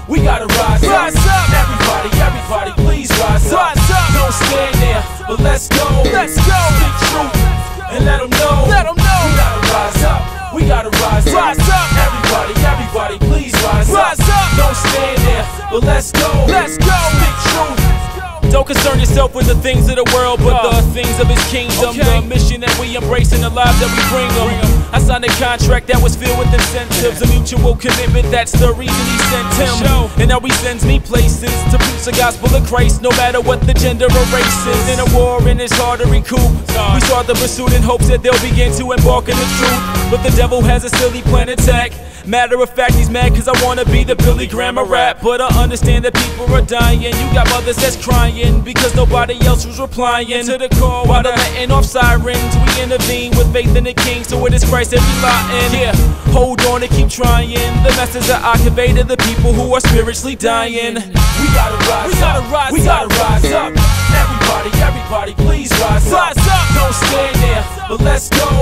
we gotta rise up. Everybody, everybody, please rise up. Don't stand there, but let's go. Speak truth and let them know. We gotta rise up. We gotta rise up. Everybody, everybody, please rise up. Don't stand there, but let's go. Speak truth. Don't concern yourself with the things of the world, but the things of His kingdom. The mission that we embrace and the lives that we bring Him. I signed a contract that was filled with incentives, a mutual commitment, that's the reason He sent Him. And now He sends me places to preach the gospel of Christ, no matter what the gender or race is. In a war and it's hard to recoup, we start the pursuit in hopes that they'll begin to embark in the truth. But the devil has a silly plan attack. Matter of fact, he's mad cause I wanna be the Billy Graham of rap. But I understand that people are dying. You got mothers that's crying because nobody else was replying to the call. While they're letting off sirens, we intervene with faith in the King, so it is Christ that we lie in. Yeah, hold on and keep trying. The message that I convey to the people who are spiritually dying. We gotta rise up. We gotta rise up. Everybody, everybody, please rise up. Don't stand there, but let's go.